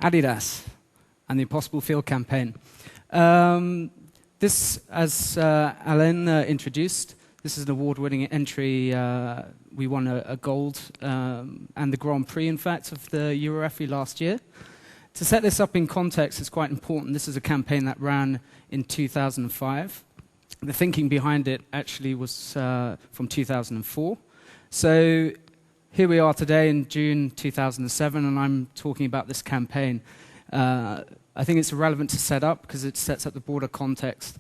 Adidas and the Impossible Field campaign. This, as Alain introduced, this is an award-winning entry. We won a gold and the Grand Prix, in fact, of the EuroFI last year. To set this up in context, it's quite important. This is a campaign that ran in 2005. The thinking behind it actually was from 2004. So here we are today in June 2007, and I'm talking about this campaign. I think it's relevant to set up because it sets up the broader context.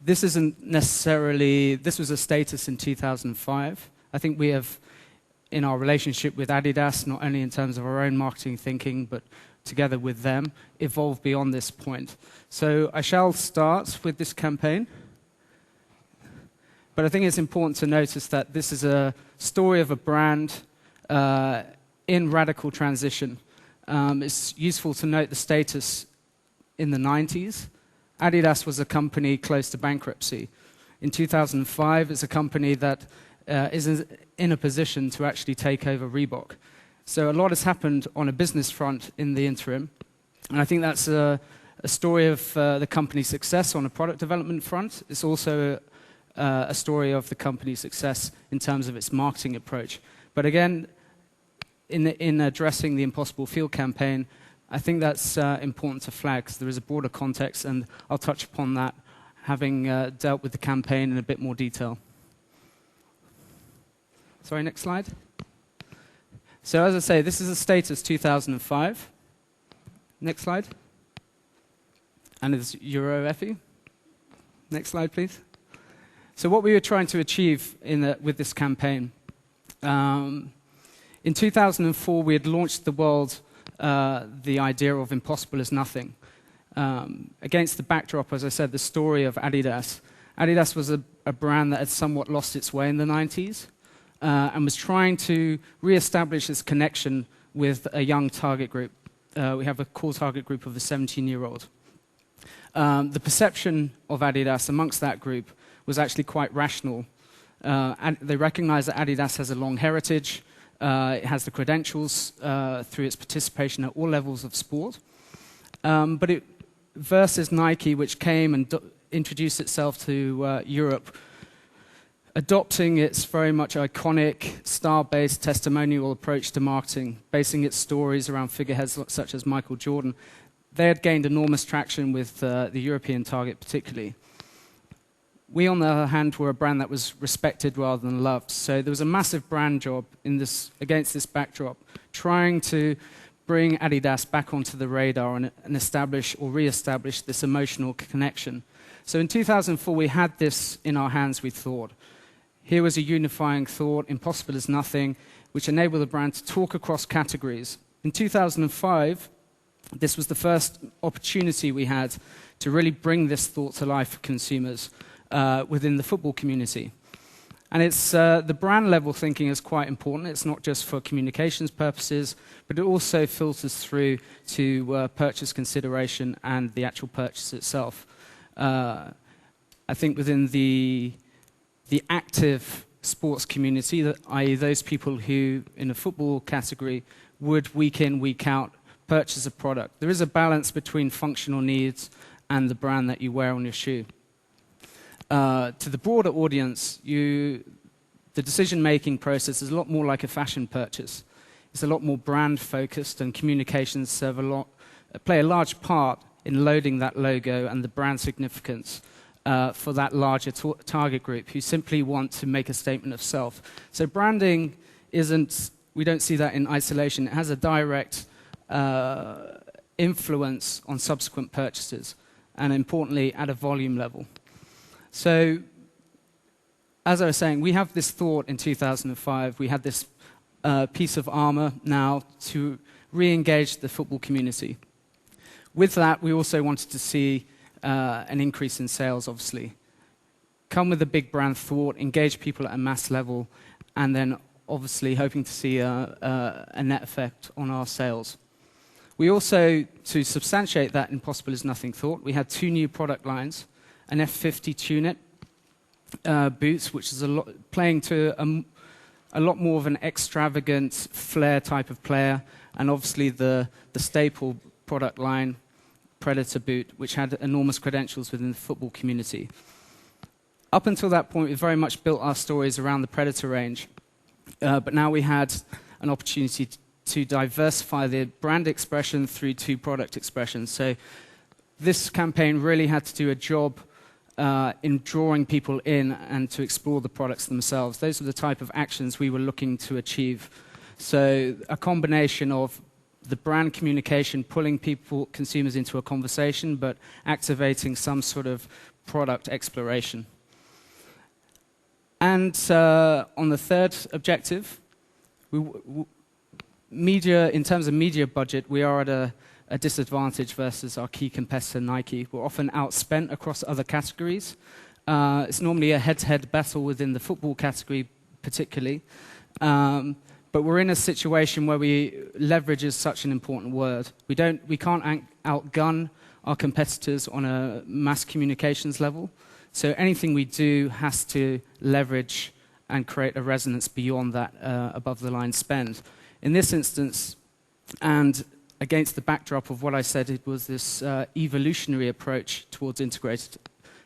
This isn't necessarily, this was a status in 2005. I think we have, in our relationship with Adidas, not only in terms of our own marketing thinking, but together with them, evolved beyond this point. So I shall start with this campaign. But I think it's important to notice that this is a story of a brand in radical transition. It's useful to note the status in the 90s. Adidas was a company close to bankruptcy. In 2005, it's a company that is in a position to actually take over Reebok. So a lot has happened on a business front in the interim. And I think that's a story of the company's success on a product development front. It's also a story of the company's success in terms of its marketing approach. But again, in addressing the Impossible Field campaign, I think that's important to flag because there is a broader context, and I'll touch upon that, having dealt with the campaign in a bit more detail. Sorry, next slide. So as I say, this is a status 2005. Next slide. And it's EuroFI. Next slide, please. So what we were trying to achieve with this campaign. In 2004, we had launched the world the idea of impossible is nothing. Against the backdrop, as I said, the story of Adidas. Adidas was a brand that had somewhat lost its way in the 90s and was trying to re-establish its connection with a young target group. We have a core target group of a 17-year-old. The perception of Adidas amongst that group was actually quite rational. They recognize that Adidas has a long heritage. It has the credentials through its participation at all levels of sport. But it versus Nike, which came and introduced itself to Europe, adopting its very much iconic, star-based testimonial approach to marketing, basing its stories around figureheads such as Michael Jordan. They had gained enormous traction with the European target particularly. We, on the other hand, were a brand that was respected rather than loved. So there was a massive brand job against this backdrop, trying to bring Adidas back onto the radar and establish or re-establish this emotional connection. So in 2004, we had this in our hands, we thought. Here was a unifying thought, impossible is nothing, which enabled the brand to talk across categories. In 2005, this was the first opportunity we had to really bring this thought to life for consumers within the football community. And it's the brand level thinking is quite important. It's not just for communications purposes, but it also filters through to purchase consideration and the actual purchase itself. I think within the active sports community, i.e. those people who, in a football category, would week in, week out, purchase a product. There is a balance between functional needs and the brand that you wear on your shoe. To the broader audience, the decision-making process is a lot more like a fashion purchase. It's a lot more brand-focused, and communications play a large part in loading that logo and the brand significance for that larger target group who simply want to make a statement of self. So branding we don't see that in isolation. It has a direct influence on subsequent purchases, and importantly, at a volume level. So, as I was saying, we have this thought in 2005. We had this piece of armor now to re-engage the football community. With that, we also wanted to see an increase in sales, obviously. Come with a big brand thought, engage people at a mass level, and then obviously hoping to see a net effect on our sales. We also, to substantiate that impossible is nothing thought, we had 2 new product lines. An F50 Tune-It boots, which is playing to a lot more of an extravagant flair type of player, and obviously the staple product line, Predator boot, which had enormous credentials within the football community. Up until that point, we very much built our stories around the Predator range, but now we had an opportunity to diversify the brand expression through two product expressions. So this campaign really had to do a job in drawing people in and to explore the products themselves. Those are the type of actions we were looking to achieve. So a combination of the brand communication, pulling people, consumers into a conversation, but activating some sort of product exploration. And on the third objective, media, in terms of media budget, we are at a disadvantage versus our key competitor, Nike. We're often outspent across other categories. It's normally a head-to-head battle within the football category, particularly. But we're in a situation where leverage is such an important word. We can't outgun our competitors on a mass communications level. So anything we do has to leverage and create a resonance beyond that above-the-line spend. In this instance, and against the backdrop of what I said, it was this evolutionary approach towards integrated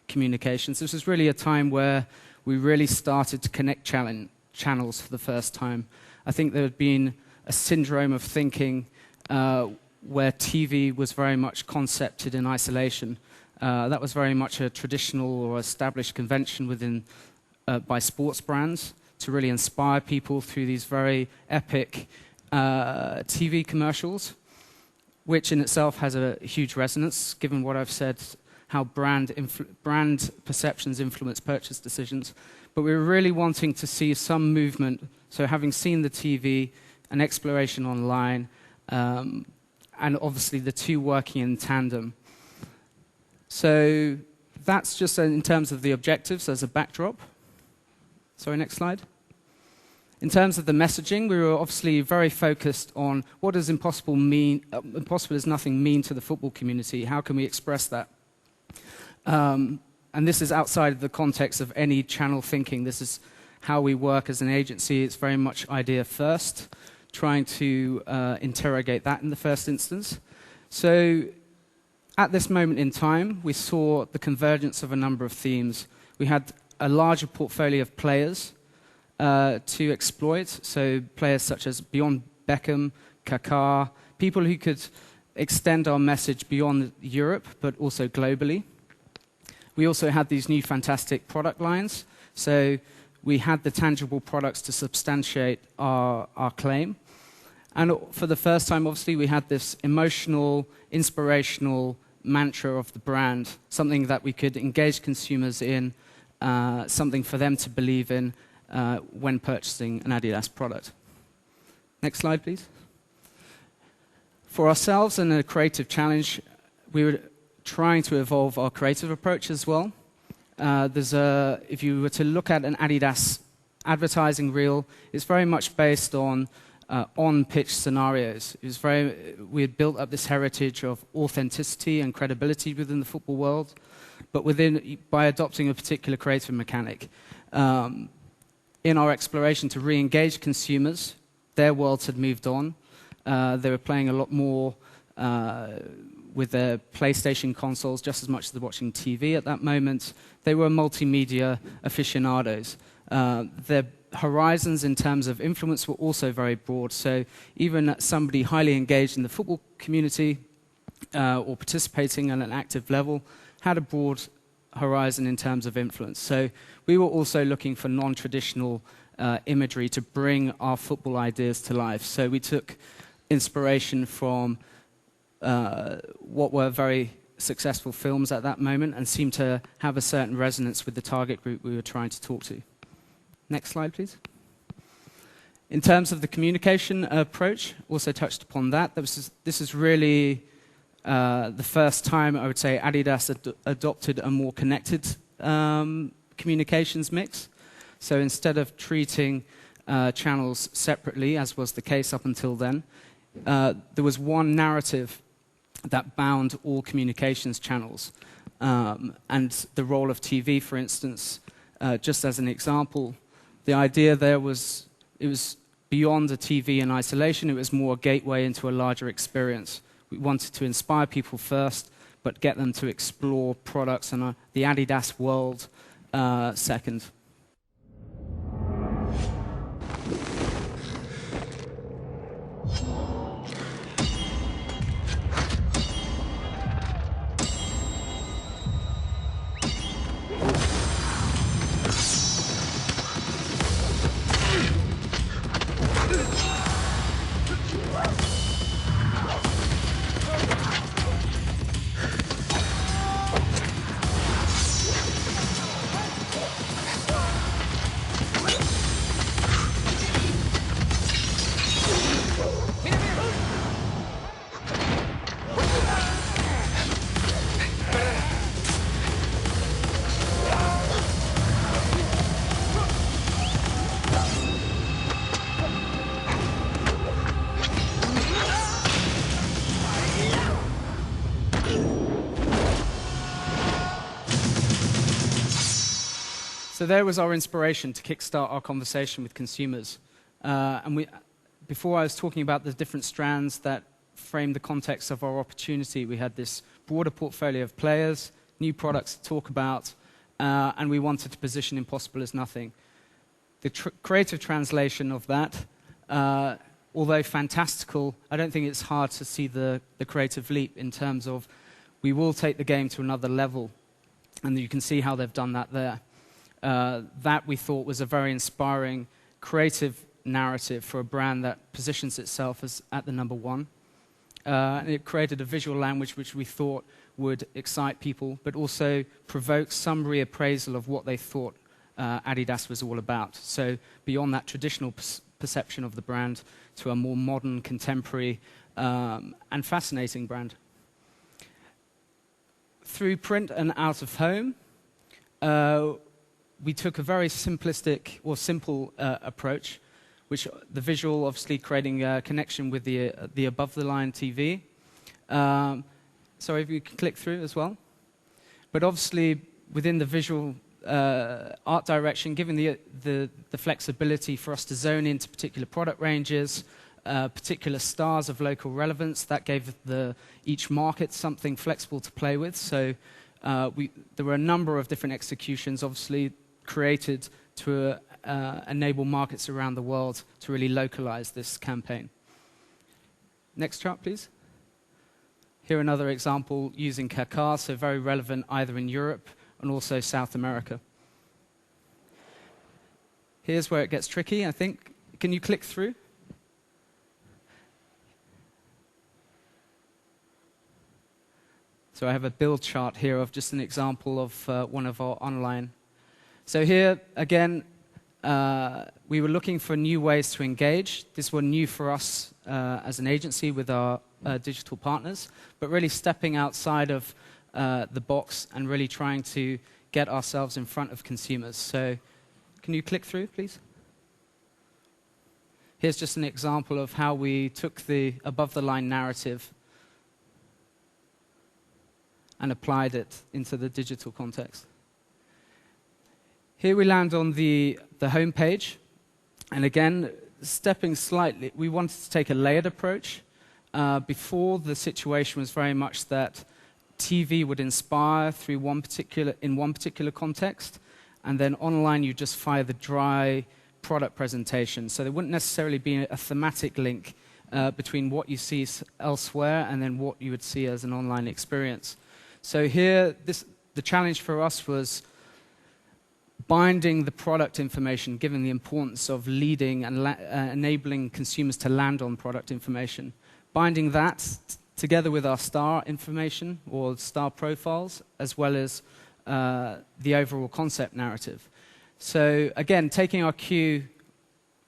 communications. This was really a time where we really started to connect channels for the first time. I think there had been a syndrome of thinking where TV was very much concepted in isolation. That was very much a traditional or established convention within by sports brands to really inspire people through these very epic TV commercials, which in itself has a huge resonance, given what I've said, how brand perceptions influence purchase decisions. But we were really wanting to see some movement, so having seen the TV, an exploration online, and obviously the two working in tandem. So that's just in terms of the objectives as a backdrop. Sorry, next slide. In terms of the messaging, we were obviously very focused on what does impossible mean, impossible is nothing mean to the football community. How can we express that? And this is outside of the context of any channel thinking. This is how we work as an agency. It's very much idea first, trying to interrogate that in the first instance. So at this moment in time, we saw the convergence of a number of themes. We had a larger portfolio of players to exploit, so players such as beyond Beckham, Kaká, people who could extend our message beyond Europe, but also globally. We also had these new fantastic product lines, so we had the tangible products to substantiate our claim. And for the first time, obviously, we had this emotional, inspirational mantra of the brand, something that we could engage consumers in, something for them to believe in when purchasing an Adidas product. Next slide, please. For ourselves and a creative challenge, we were trying to evolve our creative approach as well. If you were to look at an Adidas advertising reel, it's very much based on on-pitch scenarios. We had built up this heritage of authenticity and credibility within the football world, but by adopting a particular creative mechanic. In our exploration to re-engage consumers, their worlds had moved on. They were playing a lot more with their PlayStation consoles just as much as they're watching TV at that moment. They were multimedia aficionados. Their horizons in terms of influence were also very broad. So even somebody highly engaged in the football community or participating at an active level had a broad horizon in terms of influence. So we were also looking for non-traditional imagery to bring our football ideas to life. So we took inspiration from what were very successful films at that moment and seemed to have a certain resonance with the target group we were trying to talk to. Next slide, please. In terms of the communication approach, also touched upon that. This is really the first time, I would say, Adidas adopted a more connected communications mix. So instead of treating channels separately, as was the case up until then, there was one narrative that bound all communications channels. And the role of TV, for instance, just as an example, the idea there was It was beyond a TV in isolation. It was more a gateway into a larger experience. We wanted to inspire people first, but get them to explore products and the Adidas world second. So there was our inspiration to kickstart our conversation with consumers. Before I was talking about the different strands that frame the context of our opportunity, we had this broader portfolio of players, new products to talk about, and we wanted to position Impossible as nothing. The creative translation of that, although fantastical, I don't think it's hard to see the creative leap in terms of we will take the game to another level, and you can see how they've done that there. That we thought was a very inspiring, creative narrative for a brand that positions itself as at the number one. And it created a visual language which we thought would excite people, but also provoke some reappraisal of what they thought Adidas was all about. So beyond that traditional perception of the brand to a more modern, contemporary, and fascinating brand. Through print and out of home, we took a very simplistic or simple approach, which the visual obviously creating a connection with the above-the-line TV. Sorry, if you can click through as well. But obviously, within the visual art direction, given the flexibility for us to zone into particular product ranges, particular stars of local relevance, that gave each market something flexible to play with. So there were a number of different executions, obviously, created to enable markets around the world to really localize this campaign. Next chart, please. Here another example using Kakar, so very relevant either in Europe and also South America. Here's where it gets tricky, I think. Can you click through? So I have a build chart here of just an example of one of our online. So here, again, we were looking for new ways to engage. This was new for us as an agency with our digital partners, but really stepping outside of the box and really trying to get ourselves in front of consumers. So can you click through, please? Here's just an example of how we took the above-the-line narrative and applied it into the digital context. Here we land on the home page, and again, stepping slightly, we wanted to take a layered approach. Before, the situation was very much that TV would inspire through one particular context, and then online you just fire the dry product presentation. So there wouldn't necessarily be a thematic link between what you see elsewhere and then what you would see as an online experience. So here, the challenge for us was binding the product information, given the importance of leading and enabling consumers to land on product information. Binding that together with our star information or star profiles, as well as the overall concept narrative. So again, taking our cue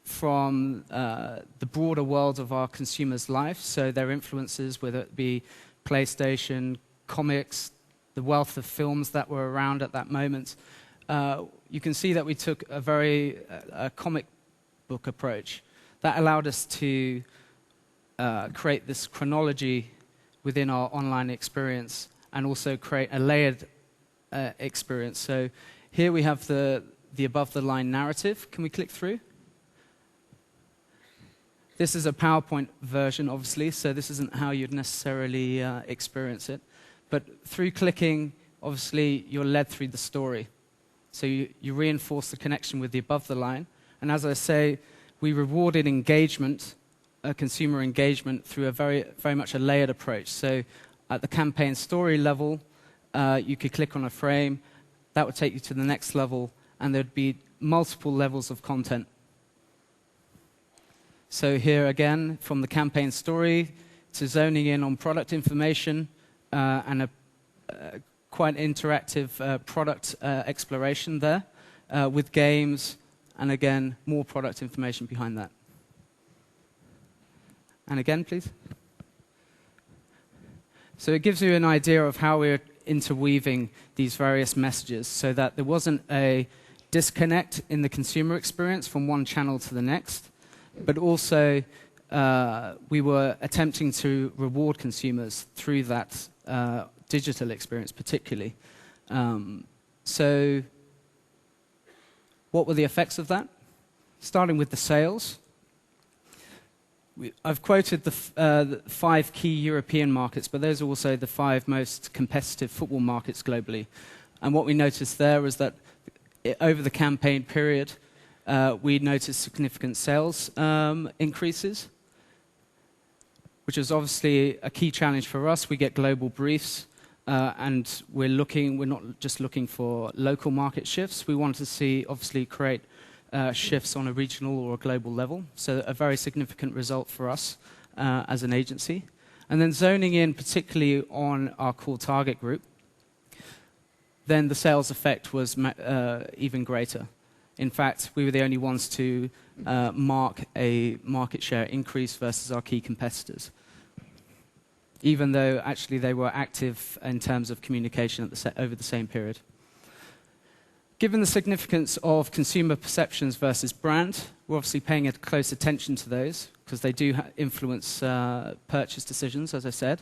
from the broader world of our consumers' life, so their influences, whether it be PlayStation, comics, the wealth of films that were around at that moment, you can see that we took a very comic book approach. That allowed us to create this chronology within our online experience and also create a layered experience. So here we have the above-the-line narrative. Can we click through? This is a PowerPoint version, obviously, so this isn't how you'd necessarily experience it. But through clicking, obviously, you're led through the story. So you reinforce the connection with the above the line. And as I say, we rewarded engagement, consumer engagement, through a very much a layered approach. So at the campaign story level, you could click on a frame. That would take you to the next level, and there'd be multiple levels of content. So here again, from the campaign story to zoning in on product information and a quite interactive product exploration there with games, and again, more product information behind that. And again, please. So it gives you an idea of how we're interweaving these various messages so that there wasn't a disconnect in the consumer experience from one channel to the next, but also we were attempting to reward consumers through that digital experience particularly. So what were the effects of that? Starting with the sales. I've quoted the 5 key European markets, but those are also the 5 most competitive football markets globally. And what we noticed there was that over the campaign period, we noticed significant sales increases, which is obviously a key challenge for us. We get global briefs, and we're not just looking for local market shifts. We want to see, obviously, create shifts on a regional or a global level. So a very significant result for us as an agency. And then zoning in particularly on our core target group, then the sales effect was even greater. In fact, we were the only ones to mark a market share increase versus our key competitors, even though actually they were active in terms of communication over the same period. Given the significance of consumer perceptions versus brand, we're obviously paying a close attention to those because they do influence purchase decisions, as I said.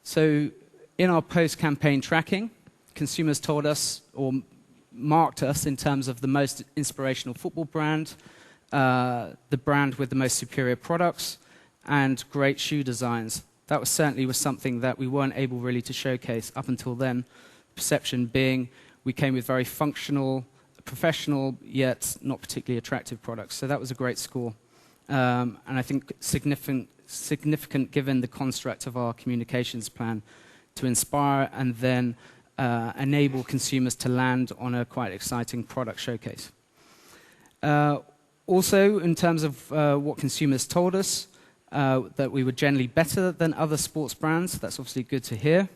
So in our post-campaign tracking, consumers told us or marked us in terms of the most inspirational football brand, the brand with the most superior products, and great shoe designs. That was certainly something that we weren't able really to showcase up until then. Perception being we came with very functional, professional, yet not particularly attractive products. So that was a great score. And I think significant given the construct of our communications plan to inspire and then enable consumers to land on a quite exciting product showcase. Also, in terms of what consumers told us, that we were generally better than other sports brands. That's obviously good to hear.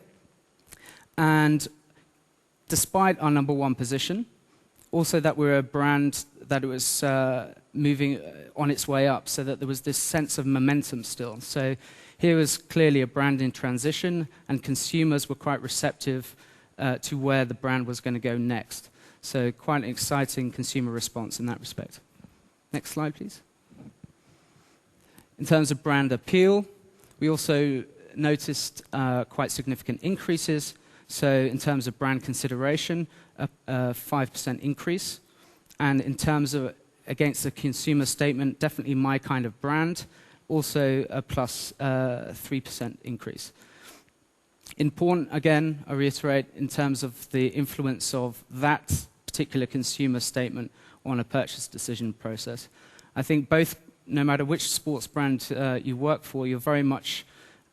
And despite our #1 position, also that we're a brand that was moving on its way up, so that there was this sense of momentum still. So here was clearly a brand in transition, and consumers were quite receptive to where the brand was going to go next. So quite an exciting consumer response in that respect. Next slide, please. In terms of brand appeal, we also noticed quite significant increases. So in terms of brand consideration, a 5% increase. And in terms of against the consumer statement, definitely my kind of brand, also a plus 3% increase. Important, again, I reiterate, in terms of the influence of that particular consumer statement on a purchase decision process. I think both, no matter which sports brand you work for, you're very much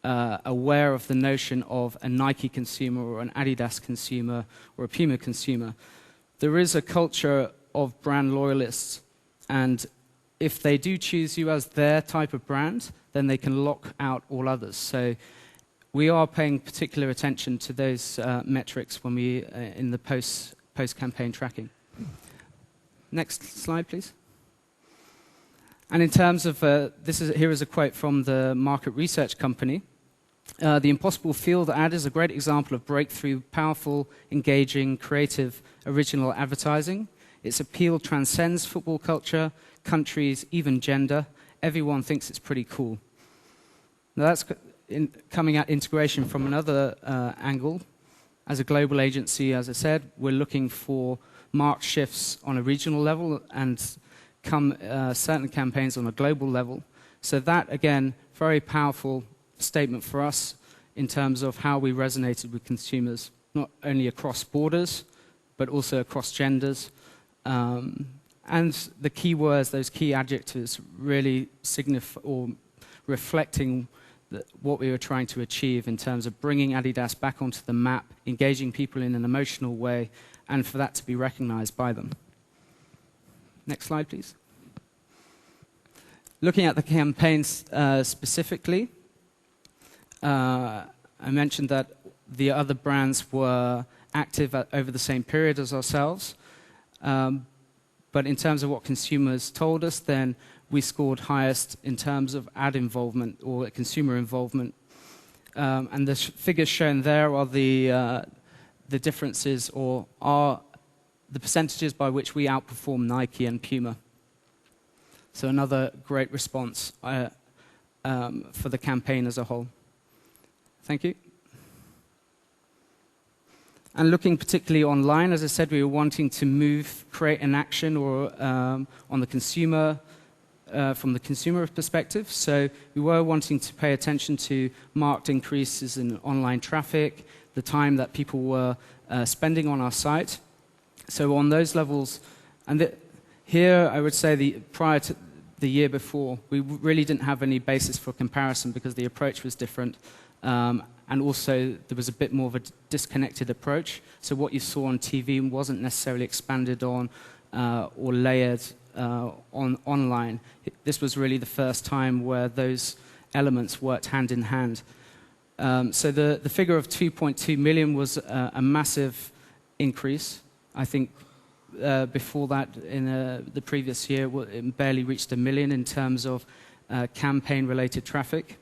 aware of the notion of a Nike consumer or an Adidas consumer or a Puma consumer. There is a culture of brand loyalists, and if they do choose you as their type of brand, then they can lock out all others. So we are paying particular attention to those metrics when we in the post-campaign tracking. Next slide, please. And in terms of here is a quote from the market research company. The Impossible Field ad is a great example of breakthrough, powerful, engaging, creative, original advertising. Its appeal transcends football culture, countries, even gender. Everyone thinks it's pretty cool. Now that's coming at integration from another angle. As a global agency, as I said, we're looking for marked shifts on a regional level and certain campaigns on a global level. So that, again, very powerful statement for us in terms of how we resonated with consumers, not only across borders, but also across genders. And the key words, those key adjectives, really reflecting what we were trying to achieve in terms of bringing Adidas back onto the map, engaging people in an emotional way, and for that to be recognized by them. Next slide, please. Looking at the campaigns specifically, I mentioned that the other brands were active over the same period as ourselves. But in terms of what consumers told us, then we scored highest in terms of ad involvement or consumer involvement. And the figures shown there are the differences or are the percentages by which we outperform Nike and Puma. So another great response for the campaign as a whole. Thank you. And looking particularly online, as I said, we were wanting to create an action or on the consumer, from the consumer perspective. So we were wanting to pay attention to marked increases in online traffic, the time that people were spending on our site. So on those levels, and here I would say prior to the year before, we really didn't have any basis for comparison because the approach was different. And also, there was a bit more of a disconnected approach. So what you saw on TV wasn't necessarily expanded on or layered online. This was really the first time where those elements worked hand in hand. So the figure of 2.2 million was a massive increase. I think before that, in the previous year, it barely reached 1 million in terms of campaign-related traffic.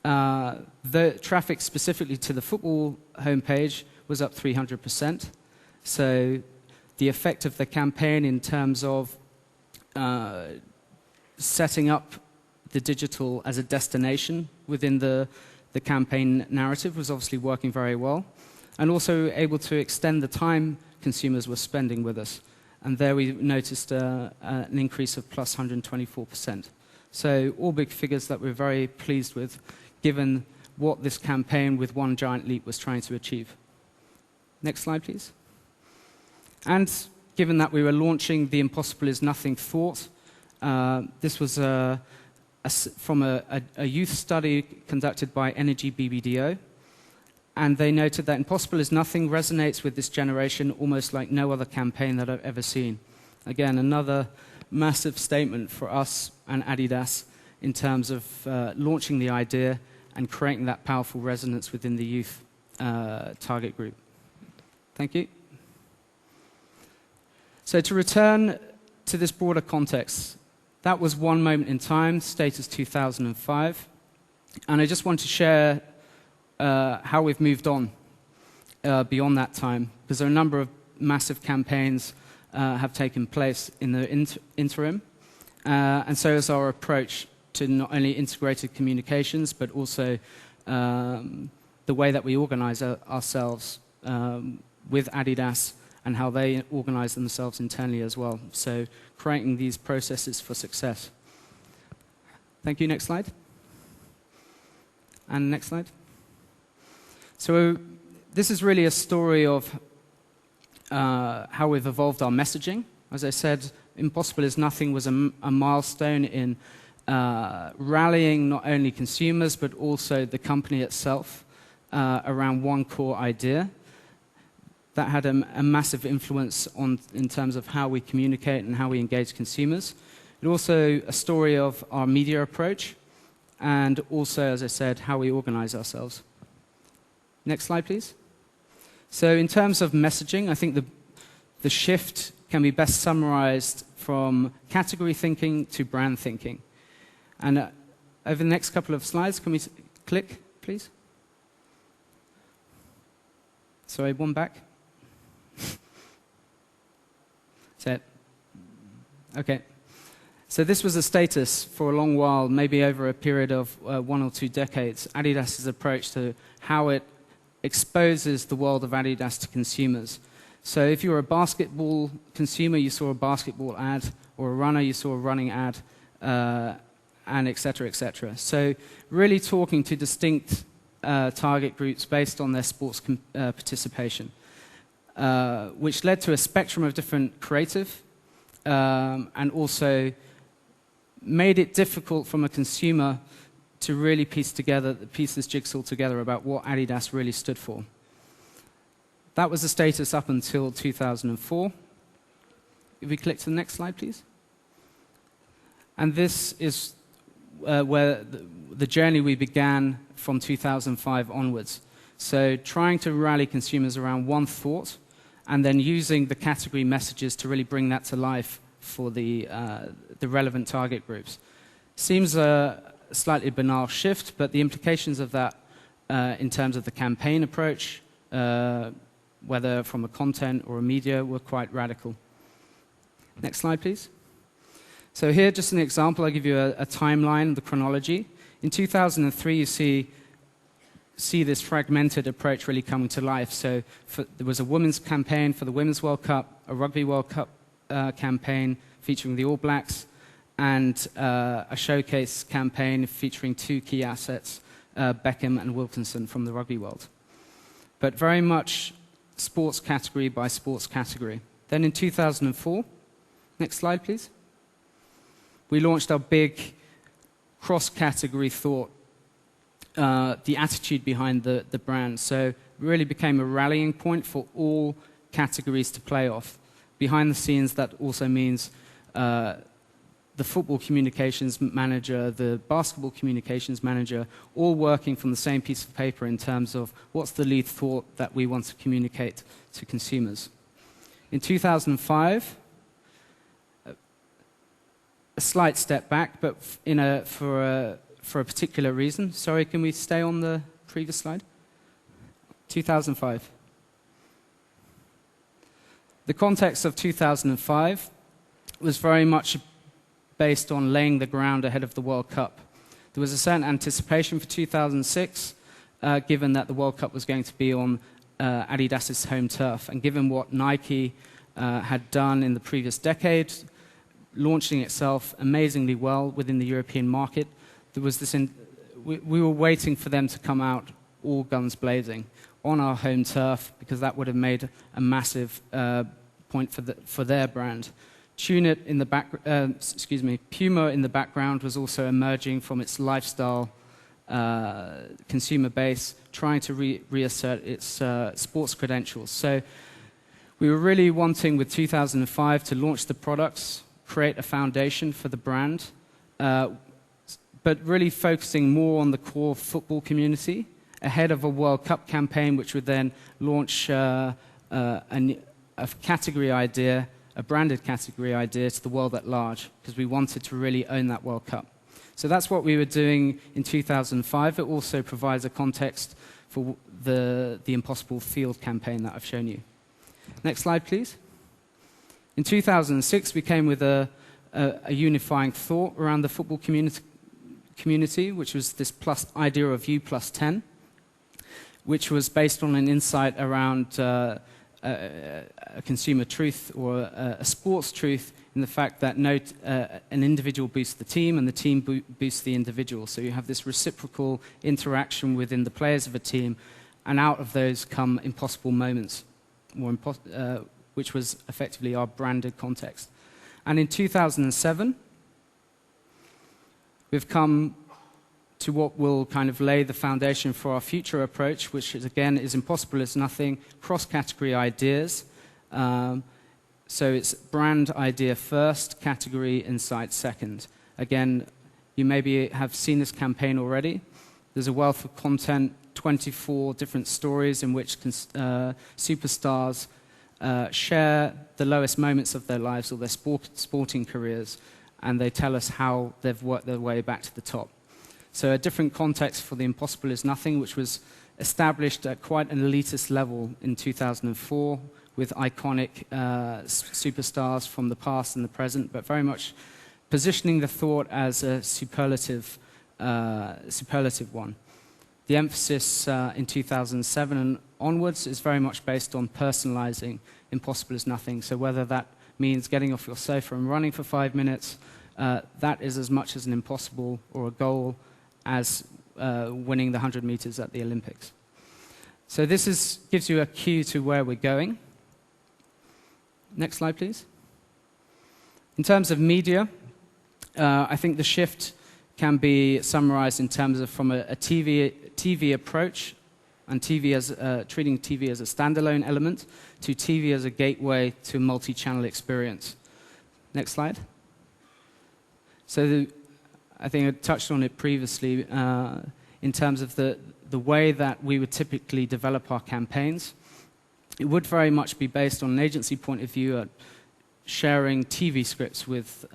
The traffic specifically to the football homepage was up 300%. So the effect of the campaign in terms of setting up the digital as a destination within the campaign narrative was obviously working very well, and also able to extend the time consumers were spending with us. And there we noticed an increase of plus 124%. So all big figures that we're very pleased with, given what this campaign with One Giant Leap was trying to achieve. Next slide, please. And given that we were launching the Impossible is Nothing thought, this was from a youth study conducted by Energy BBDO, and they noted that Impossible is Nothing resonates with this generation almost like no other campaign that I've ever seen. Again, another massive statement for us and Adidas in terms of launching the idea and creating that powerful resonance within the youth target group. Thank you. So to return to this broader context, that was one moment in time, status 2005. And I just want to share how we've moved on beyond that time, because there are a number of massive campaigns have taken place in the interim. And so is our approach to not only integrated communications, but also the way that we organize ourselves with Adidas and how they organize themselves internally as well. So creating these processes for success. Thank you. Next slide. And next slide. So this is really a story of how we've evolved our messaging. As I said, Impossible is Nothing was a milestone in rallying not only consumers, but also the company itself around one core idea. That had a massive influence in terms of how we communicate and how we engage consumers. It also a story of our media approach, and also, as I said, how we organize ourselves. Next slide, please. So in terms of messaging, I think the shift can be best summarized from category thinking to brand thinking. And over the next couple of slides, can we click, please? Sorry, one back. That's it. Okay. So this was a status for a long while, maybe over a period of 1 or 2 decades, Adidas's approach to how it exposes the world of Adidas to consumers. So if you were a basketball consumer, you saw a basketball ad, or a runner, you saw a running ad. and et cetera, et cetera. So really talking to distinct target groups based on their sports participation, which led to a spectrum of different creative and also made it difficult from a consumer to really piece this jigsaw together about what Adidas really stood for. That was the status up until 2004. If we click to the next slide, please. And this is where the journey we began from 2005 onwards. So trying to rally consumers around one thought and then using the category messages to really bring that to life for the relevant target groups. Seems a slightly banal shift, but the implications of that in terms of the campaign approach, whether from a content or a media, were quite radical. Next slide, please. So here, just an example, I'll give you a timeline, the chronology. In 2003, you see this fragmented approach really coming to life. So there was a women's campaign for the Women's World Cup, a Rugby World Cup campaign featuring the All Blacks, and a showcase campaign featuring two key assets, Beckham and Wilkinson from the rugby world. But very much sports category by sports category. Then in 2004, next slide please, we launched our big cross-category thought, the attitude behind the brand. So it really became a rallying point for all categories to play off. Behind the scenes, that also means the football communications manager, the basketball communications manager, all working from the same piece of paper in terms of what's the lead thought that we want to communicate to consumers. In 2005, a slight step back, but for a particular reason. Sorry, can we stay on the previous slide? 2005. The context of 2005 was very much based on laying the ground ahead of the World Cup. There was a certain anticipation for 2006, given that the World Cup was going to be on Adidas's home turf, and given what Nike had done in the previous decade, launching itself amazingly well within the European market, there was this. We were waiting for them to come out all guns blazing on our home turf, because that would have made a massive point for their brand. Puma in the background was also emerging from its lifestyle consumer base, trying to reassert its sports credentials. So we were really wanting with 2005 to launch the products, create a foundation for the brand, but really focusing more on the core football community ahead of a World Cup campaign, which would then launch a category idea, a branded category idea to the world at large, because we wanted to really own that World Cup. So that's what we were doing in 2005. It also provides a context for the Impossible Field campaign that I've shown you. Next slide, please. In 2006, we came with a unifying thought around the football community, which was this idea of U plus 10, which was based on an insight around a consumer truth or a sports truth, in the fact that an individual boosts the team and the team boosts the individual. So you have this reciprocal interaction within the players of a team, and out of those come impossible moments, which was effectively our branded context. And in 2007, we've come to what will kind of lay the foundation for our future approach, which is, again, is impossible as nothing, cross-category ideas. So it's brand idea first, category insight second. Again, you maybe have seen this campaign already. There's a wealth of content, 24 different stories in which superstars share the lowest moments of their lives or their sporting careers, and they tell us how they've worked their way back to the top. So a different context for the Impossible is Nothing, which was established at quite an elitist level in 2004 with iconic superstars from the past and the present, but very much positioning the thought as a superlative one. The emphasis in 2007 and onwards is very much based on personalizing Impossible is Nothing. So whether that means getting off your sofa and running for 5 minutes, that is as much as an impossible or a goal as winning the 100 meters at the Olympics. So this gives you a cue to where we're going. Next slide, please. In terms of media, I think the shift can be summarized in terms of from a TV approach and treating TV as a standalone element to TV as a gateway to a multi-channel experience. Next slide. So I think I touched on it previously in terms of the way that we would typically develop our campaigns. It would very much be based on an agency point of view at sharing TV scripts with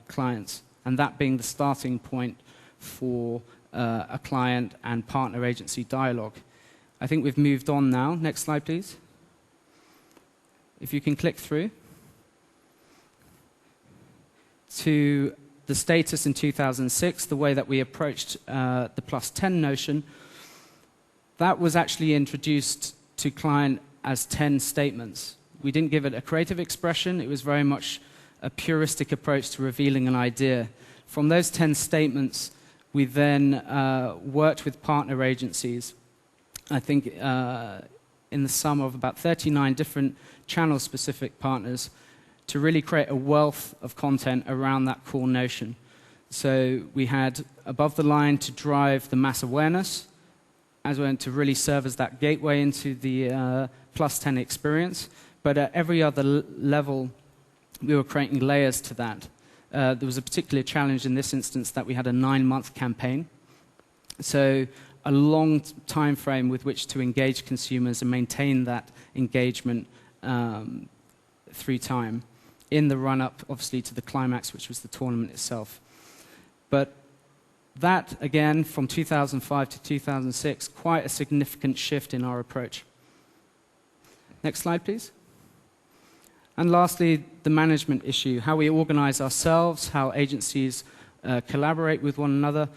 clients, and that being the starting point for a client and partner agency dialogue. I think we've moved on now. Next slide, please. If you can click through to the status in 2006, the way that we approached the +10 notion, that was actually introduced to client as 10 statements. We didn't give it a creative expression. It was very much a puristic approach to revealing an idea. From those 10 statements, we then worked with partner agencies, I think in the sum of about 39 different channel-specific partners, to really create a wealth of content around that core notion. So we had above the line to drive the mass awareness, as well to really serve as that gateway into the +10 experience. But at every other level, we were creating layers to that. There was a particular challenge in this instance that we had a 9-month campaign. So a long time frame with which to engage consumers and maintain that engagement through time in the run-up, obviously, to the climax, which was the tournament itself. But that, again, from 2005 to 2006, quite a significant shift in our approach. Next slide, please. And lastly, the management issue, how we organize ourselves, how agencies collaborate with one another.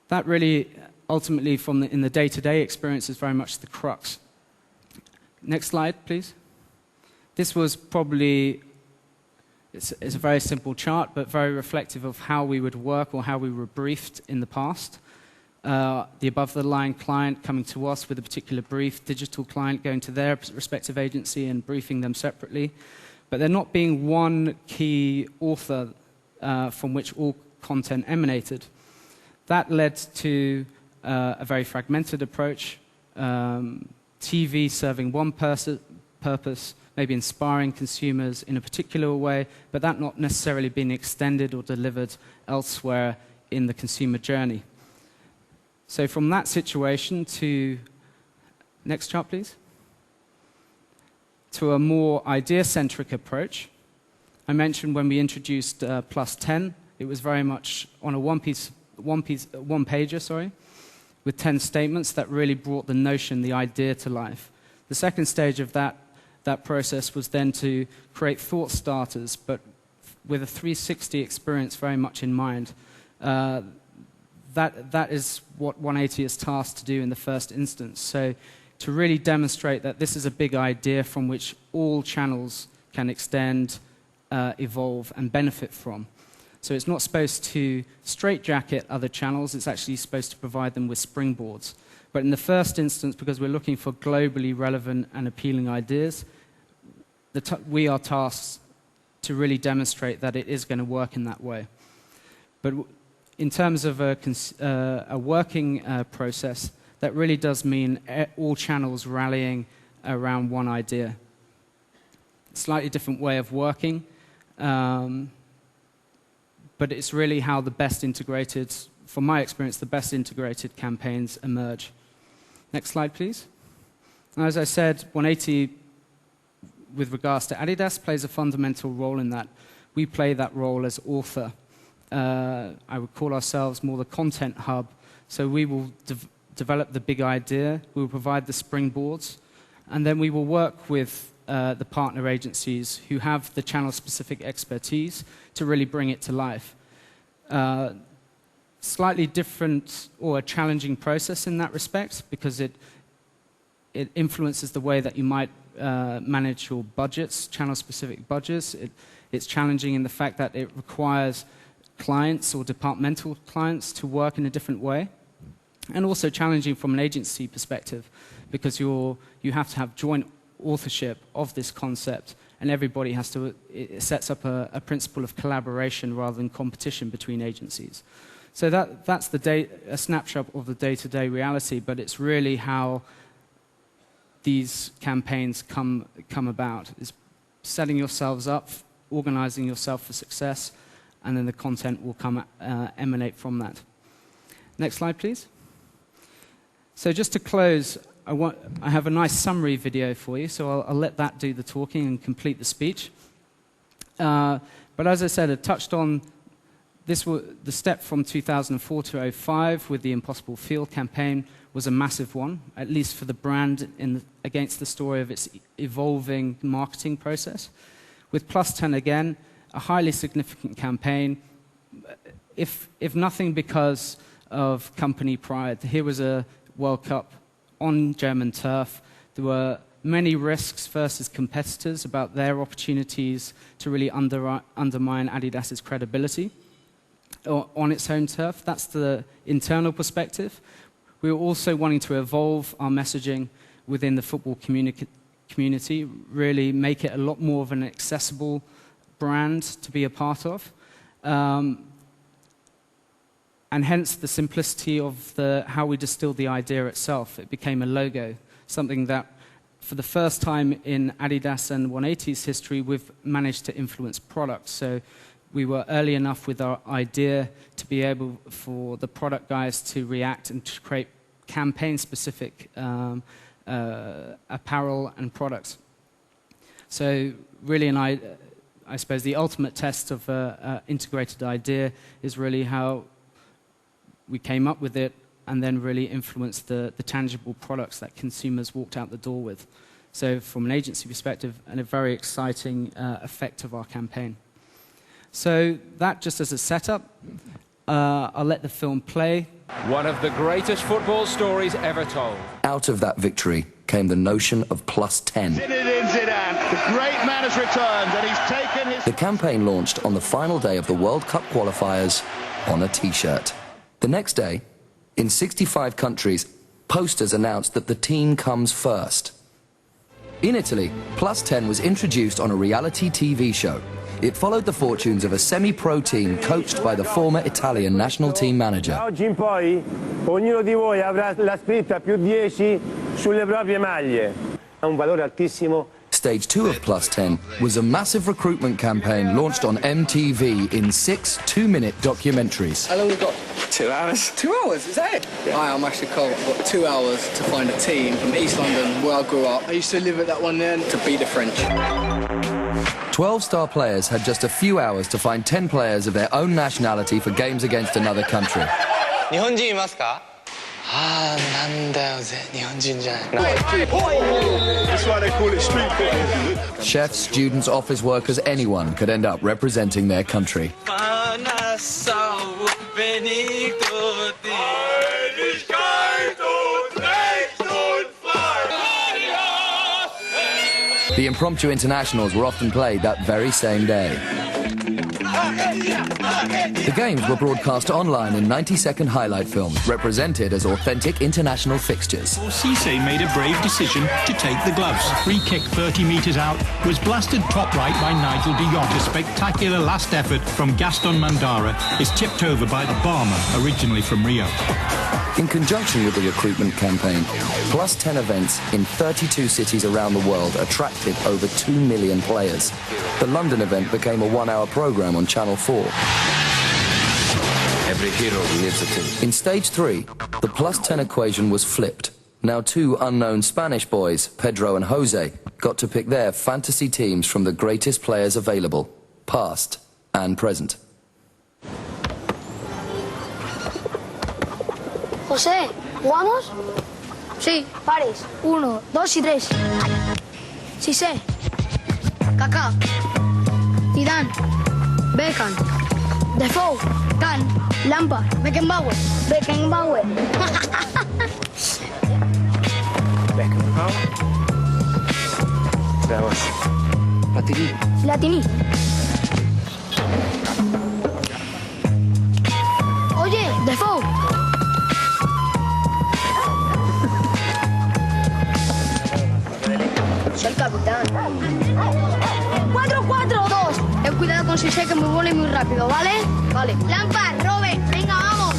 That really, ultimately, in the day-to-day experience, is very much the crux. Next slide, please. This was probably, it's a very simple chart, but very reflective of how we would work or how we were briefed in the past. The above-the-line client coming to us with a particular brief, digital client going to their respective agency and briefing them separately. But there not being one key author from which all content emanated. That led to a very fragmented approach, TV serving one purpose, maybe inspiring consumers in a particular way, but that not necessarily being extended or delivered elsewhere in the consumer journey. So from that situation to, next chart please, to a more idea-centric approach. I mentioned when we introduced +10, it was very much on a one-pager, with 10 statements that really brought the notion, the idea to life. The second stage of that process was then to create thought starters, but with a 360 experience very much in mind. That is what 180 is tasked to do in the first instance. So to really demonstrate that this is a big idea from which all channels can extend, evolve, and benefit from. So it's not supposed to straitjacket other channels, it's actually supposed to provide them with springboards. But in the first instance, because we're looking for globally relevant and appealing ideas, we are tasked to really demonstrate that it is going to work in that way. But in terms of a working process, that really does mean all channels rallying around one idea. Slightly different way of working, but it's really how the best integrated, from my experience, the best integrated campaigns emerge. Next slide, please. Now, as I said, 180, with regards to Adidas, plays a fundamental role in that. We play that role as author. I would call ourselves more the content hub. So we will develop the big idea, we will provide the springboards, and then we will work with the partner agencies who have the channel-specific expertise to really bring it to life. Slightly different or a challenging process in that respect, because it influences the way that you might manage your budgets, channel-specific budgets. It's challenging in the fact that it requires clients or departmental clients to work in a different way, and also challenging from an agency perspective, because you have to have joint authorship of this concept, and everybody has to, it sets up a principle of collaboration rather than competition between agencies. So that's a snapshot of the day-to-day reality, but it's really how these campaigns come about, is setting yourselves up, organizing yourself for success, and then the content will emanate from that. Next slide, please. So just to close, I have a nice summary video for you, so I'll let that do the talking and complete the speech. But as I said, I touched on the step from 2004 to 2005 with the Impossible Field campaign was a massive one, at least for the brand against the story of its evolving marketing process. With Plus 10 again, a highly significant campaign, if nothing because of company pride. Here was a World Cup on German turf. There were many risks versus competitors about their opportunities to really undermine Adidas's credibility on its home turf. That's the internal perspective. We were also wanting to evolve our messaging within the football community, really make it a lot more of an accessible brand to be a part of. And hence the simplicity of how we distilled the idea itself. It became a logo, something that for the first time in Adidas and 180's history, we've managed to influence products. So we were early enough with our idea to be able for the product guys to react and to create campaign-specific apparel and products. So really, I suppose the ultimate test of an integrated idea is really how we came up with it and then really influenced the tangible products that consumers walked out the door with. So from an agency perspective, and a very exciting effect of our campaign. So that just as a setup, I'll let the film play. One of the greatest football stories ever told. Out of that victory came the notion of Plus 10. Zinedine Zidane, the great man has returned, and he's taken his... The campaign launched on the final day of the World Cup qualifiers on a T-shirt. The next day, in 65 countries, posters announced that the team comes first. In Italy, Plus 10 was introduced on a reality TV show. It followed the fortunes of a semi-pro team coached by the former Italian national team manager. Oggi in poi, ognuno di voi avrà la scritta +10 sulle proprie maglie. Ha un valore altissimo. Stage 2 of Plus 10 was a massive recruitment campaign launched on MTV in 6 two-minute documentaries. How long have we got? 2 hours. 2 hours, is that it? Yeah. I'm actually cold. I've got 2 hours to find a team from East London, where I grew up. I used to live at that one then, to beat the French. 12 star players had just a few hours to find 10 players of their own nationality for games against another country. 日本人いますか?なんだよ、日本人じゃない。 That's why they call it street football. Chefs, students, office workers, anyone could end up representing their country. The impromptu internationals were often played that very same day. The games were broadcast online in 90-second highlight films, represented as authentic international fixtures. Cisse made a brave decision to take the gloves. Free kick 30 metres out was blasted top right by Nigel de Jong. A spectacular last effort from Gaston Mandara is tipped over by the Barmer, originally from Rio. In conjunction with the recruitment campaign, Plus 10 events in 32 cities around the world attracted over 2 million players. The London event became a 1-hour programme on Channel 4. Every hero needs a team. In Stage 3, the Plus 10 equation was flipped. Now 2 unknown Spanish boys, Pedro and Jose, got to pick their fantasy teams from the greatest players available, past and present. José, ¿jugamos? Sí, pares. 1, 2 y 3. Cissé, Kaká, Zidane, Beckham, Defoe, Kahn, Lampard, Beckenbauer. Beckham. Veamos. Platini. Platini. Oye, Defoe. Soy el capitán. 4-4-2. Ten cuidado con Sisé, que me vuela muy rápido, ¿vale? Vale. Lampard, Robert, venga, vamos.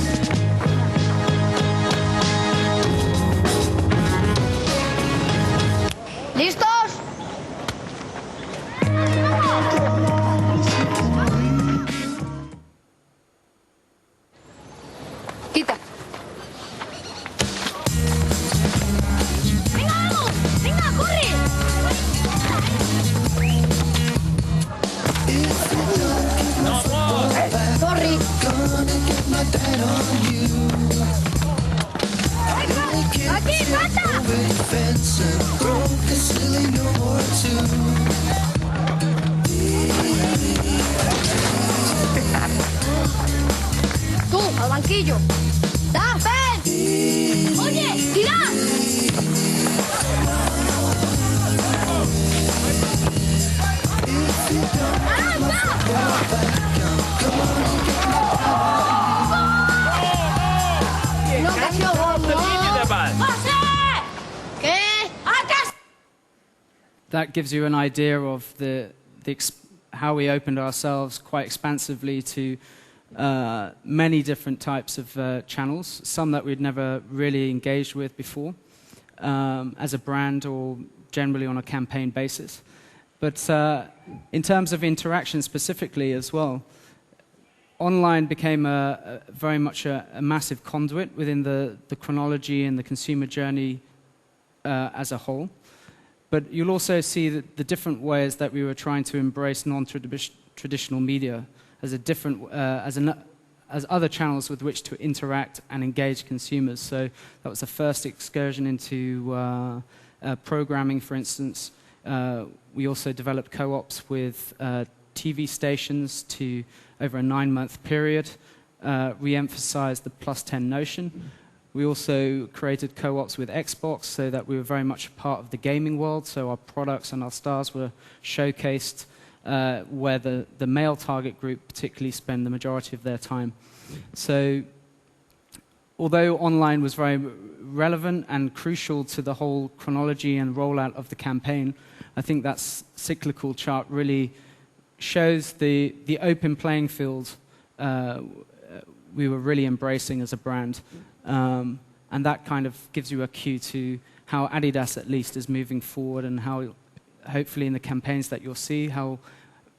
¿Listos? Quita. ¡Venga, vamos! ¡Venga, corre! Sorry. ¡Aquí, pata! Tú, al banquillo. ¡Da, ven! ¡Oye, tirad! No, que ha sido gol, no. ¡José! ¿Qué? ¡Atrás! That gives you an idea of how we opened ourselves quite expansively to many different types of channels, some that we'd never really engaged with before as a brand or generally on a campaign basis. But in terms of interaction specifically as well, online became very much a massive conduit within the chronology and the consumer journey as a whole. But you'll also see that the different ways that we were trying to embrace non-traditional media as as other channels with which to interact and engage consumers. So that was the first excursion into programming, for instance. We also developed co-ops with TV stations to, over a 9-month period, re-emphasize the +10 notion. We also created co-ops with Xbox so that we were very much a part of the gaming world, so our products and our stars were showcased where the male target group particularly spend the majority of their time. So although online was very relevant and crucial to the whole chronology and rollout of the campaign, I think that cyclical chart really shows the open playing field we were really embracing as a brand. And that kind of gives you a cue to how Adidas at least is moving forward and how hopefully in the campaigns that you'll see how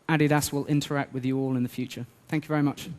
Adidas will interact with you all in the future. Thank you very much.